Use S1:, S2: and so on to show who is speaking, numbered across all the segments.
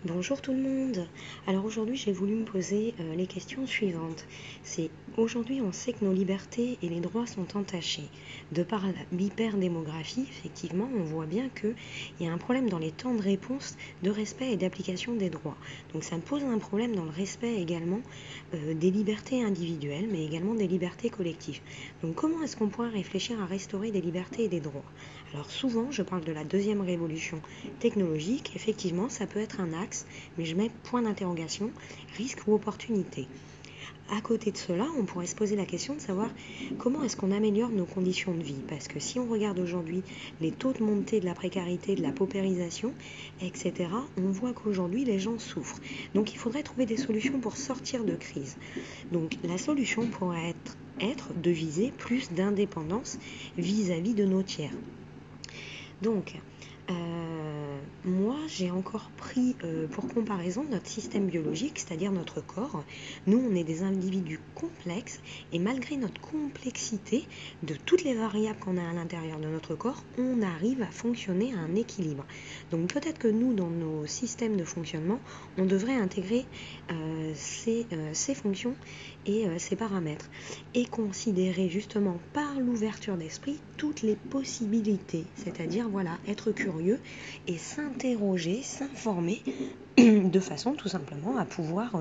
S1: Bonjour tout le monde. Alors aujourd'hui j'ai voulu me poser les questions suivantes. C'est aujourd'hui on sait que nos libertés et les droits sont entachés. De par l'hyperdémographie, effectivement, on voit bien qu'il y a un problème dans les temps de réponse, de respect et d'application des droits. Donc ça me pose un problème dans le respect également des libertés individuelles, mais également des libertés collectives. Donc comment est-ce qu'on pourrait réfléchir à restaurer des libertés et des droits? Alors souvent je parle de la deuxième révolution technologique, effectivement ça peut être un axe, mais je mets point d'interrogation, risque ou opportunité. À côté de cela, on pourrait se poser la question de savoir comment est-ce qu'on améliore nos conditions de vie. Parce que si on regarde aujourd'hui les taux de montée de la précarité, de la paupérisation, etc., on voit qu'aujourd'hui les gens souffrent. Donc il faudrait trouver des solutions pour sortir de crise. Donc la solution pourrait être de viser plus d'indépendance vis-à-vis de nos tiers. Donc, moi, j'ai encore pris pour comparaison notre système biologique, c'est-à-dire notre corps. Nous, on est des individus complexes et malgré notre complexité de toutes les variables qu'on a à l'intérieur de notre corps, on arrive à fonctionner à un équilibre. Donc peut-être que nous, dans nos systèmes de fonctionnement, on devrait intégrer ces fonctions et ces paramètres et considérer justement par l'ouverture d'esprit toutes les possibilités, c'est-à-dire voilà, être curieux et s'interroger, s'informer de façon tout simplement à pouvoir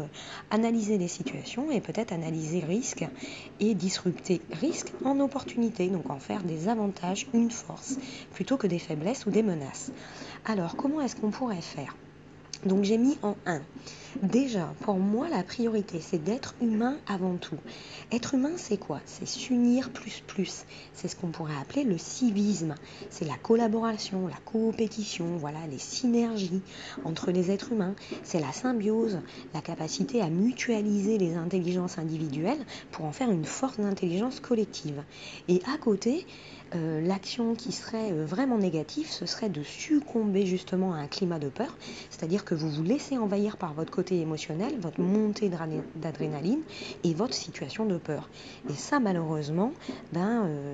S1: analyser les situations et peut-être analyser risques et disrupter risques en opportunités, donc en faire des avantages, une force, plutôt que des faiblesses ou des menaces. Alors comment est-ce qu'on pourrait faire? Donc j'ai mis en 1. Déjà, pour moi, la priorité, c'est d'être humain avant tout. Être humain, c'est quoi? C'est s'unir plus. C'est ce qu'on pourrait appeler le civisme. C'est la collaboration, la coopétition, voilà, les synergies entre les êtres humains. C'est la symbiose, la capacité à mutualiser les intelligences individuelles pour en faire une force d'intelligence collective. Et à côté, l'action qui serait vraiment négative, ce serait de succomber justement à un climat de peur, c'est-à-dire que vous vous laissez envahir par votre côté émotionnel, votre montée d'adrénaline et votre situation de peur. Et ça, malheureusement,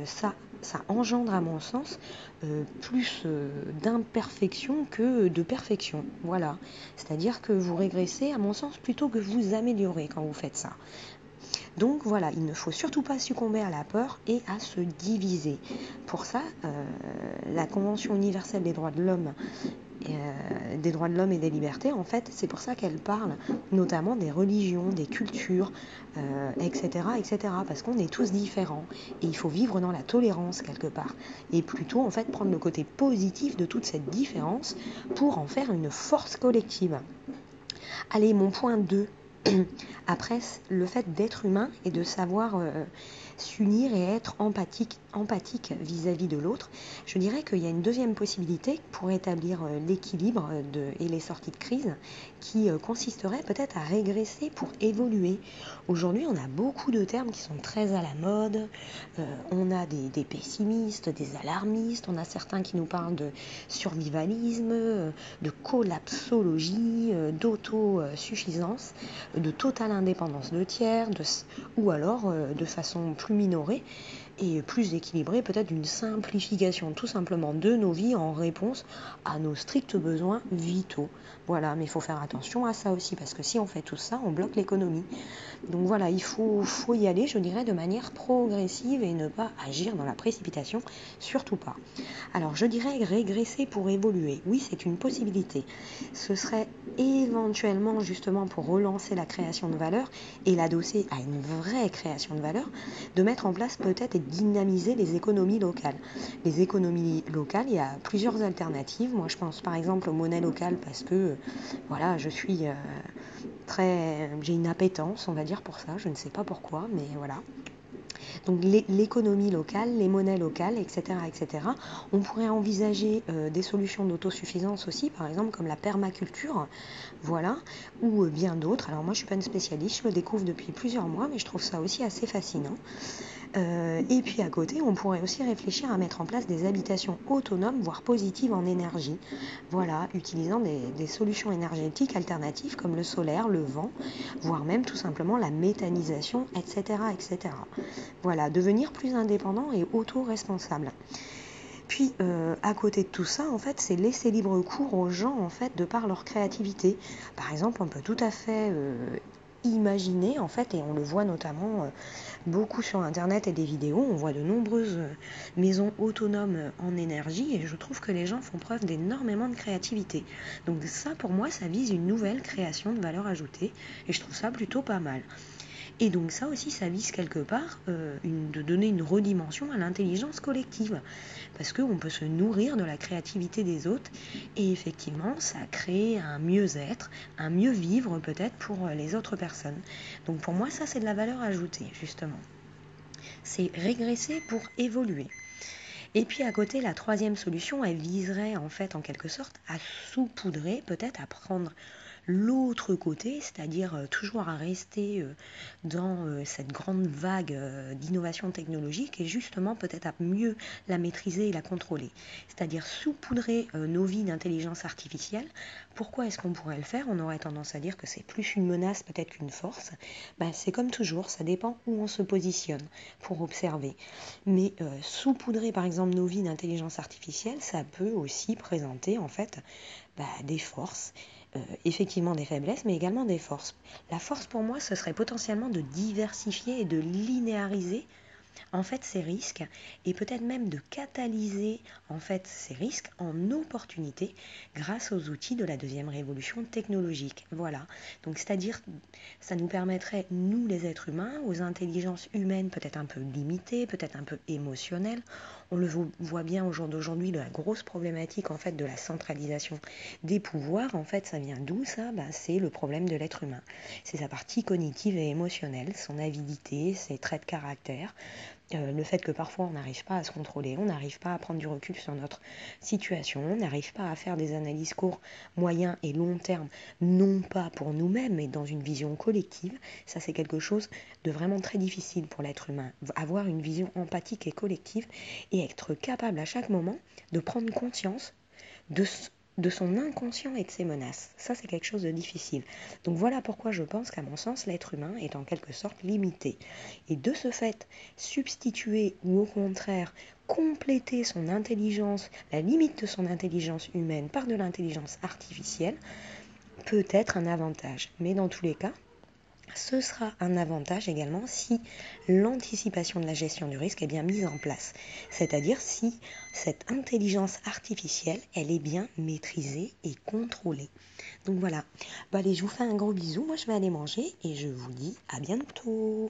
S1: ça engendre, à mon sens, plus d'imperfection que de perfection. Voilà. C'est-à-dire que vous régressez, à mon sens, plutôt que vous améliorez quand vous faites ça. Donc voilà, il ne faut surtout pas succomber à la peur et à se diviser. Pour ça, la Convention universelle des droits de l'homme et des libertés, en fait, c'est pour ça qu'elle parle notamment des religions, des cultures, etc., parce qu'on est tous différents et il faut vivre dans la tolérance quelque part et plutôt en fait prendre le côté positif de toute cette différence pour en faire une force collective. Allez, mon point 2. Après, le fait d'être humain et de savoir s'unir et être empathique vis-à-vis de l'autre, je dirais qu'il y a une deuxième possibilité pour établir l'équilibre et les sorties de crise qui consisterait peut-être à régresser pour évoluer. Aujourd'hui, on a beaucoup de termes qui sont très à la mode. On a des pessimistes, des alarmistes, on a certains qui nous parlent de survivalisme, de collapsologie, d'autosuffisance, de totale indépendance de tiers, ou alors de façon plus minorée et plus équilibrée, peut-être d'une simplification tout simplement de nos vies en réponse à nos stricts besoins vitaux. Voilà, mais il faut faire attention à ça aussi, parce que si on fait tout ça, on bloque l'économie. Donc voilà, il faut y aller, je dirais, de manière progressive et ne pas agir dans la précipitation, surtout pas. Alors je dirais régresser pour évoluer. Oui, c'est une possibilité. Ce serait éventuellement justement pour relancer la création de valeur et l'adosser à une vraie création de valeur, de mettre en place peut-être et dynamiser les économies locales. Les économies locales, il y a plusieurs alternatives. Moi, je pense par exemple aux monnaies locales parce que voilà, j'ai une appétence, on va dire, pour ça. Je ne sais pas pourquoi, mais voilà. Donc l'économie locale, les monnaies locales, etc. On pourrait envisager des solutions d'autosuffisance aussi, par exemple comme la permaculture, voilà, ou bien d'autres. Alors moi je ne suis pas une spécialiste, je le découvre depuis plusieurs mois, mais je trouve ça aussi assez fascinant. Et puis à côté, on pourrait aussi réfléchir à mettre en place des habitations autonomes, voire positives en énergie. Voilà, utilisant des solutions énergétiques alternatives comme le solaire, le vent, voire même tout simplement la méthanisation, etc. Voilà, devenir plus indépendant et auto-responsable. Puis, à côté de tout ça, en fait, c'est laisser libre cours aux gens, en fait, de par leur créativité. Par exemple, on peut tout à fait imaginer, en fait, et on le voit notamment beaucoup sur Internet et des vidéos, on voit de nombreuses maisons autonomes en énergie, et je trouve que les gens font preuve d'énormément de créativité. Donc ça, pour moi, ça vise une nouvelle création de valeur ajoutée, et je trouve ça plutôt pas mal. Et donc ça aussi, ça vise quelque part de donner une redimension à l'intelligence collective, parce qu'on peut se nourrir de la créativité des autres, et effectivement, ça crée un mieux-être, un mieux-vivre peut-être pour les autres personnes. Donc pour moi, ça, c'est de la valeur ajoutée, justement. C'est régresser pour évoluer. Et puis à côté, la troisième solution, elle viserait en fait en quelque sorte à saupoudrer, peut-être à prendre l'autre côté, c'est-à-dire toujours à rester dans cette grande vague d'innovation technologique et justement peut-être à mieux la maîtriser et la contrôler. C'est-à-dire saupoudrer nos vies d'intelligence artificielle. Pourquoi est-ce qu'on pourrait le faire? On aurait tendance à dire que c'est plus une menace peut-être qu'une force. Ben, c'est comme toujours, ça dépend où on se positionne pour observer. Mais saupoudrer par exemple nos vies d'intelligence artificielle, ça peut aussi présenter en fait des forces, effectivement des faiblesses, mais également des forces. La force pour moi, ce serait potentiellement de diversifier et de linéariser en fait ces risques et peut-être même de catalyser en fait ces risques en opportunités grâce aux outils de la deuxième révolution technologique. Voilà. Donc c'est-à-dire ça nous permettrait nous les êtres humains aux intelligences humaines peut-être un peu limitées, peut-être un peu émotionnelles. On le voit bien au jour d'aujourd'hui, la grosse problématique en fait de la centralisation des pouvoirs, en fait ça vient d'où ça? C'est le problème de l'être humain. C'est sa partie cognitive et émotionnelle, son avidité, ses traits de caractère, le fait que parfois on n'arrive pas à se contrôler, on n'arrive pas à prendre du recul sur notre situation, on n'arrive pas à faire des analyses court, moyen et long terme, non pas pour nous-mêmes, mais dans une vision collective. Ça, c'est quelque chose de vraiment très difficile pour l'être humain. Avoir une vision empathique et collective et être capable à chaque moment de prendre conscience de, de son inconscient et de ses menaces. Ça, c'est quelque chose de difficile. Donc voilà pourquoi je pense qu'à mon sens, l'être humain est en quelque sorte limité. Et de ce fait, substituer ou au contraire compléter son intelligence, la limite de son intelligence humaine par de l'intelligence artificielle, peut être un avantage. Mais dans tous les cas, ce sera un avantage également si l'anticipation de la gestion du risque est bien mise en place. C'est-à-dire si cette intelligence artificielle, elle est bien maîtrisée et contrôlée. Donc voilà. Allez, je vous fais un gros bisou. Moi, je vais aller manger et je vous dis à bientôt.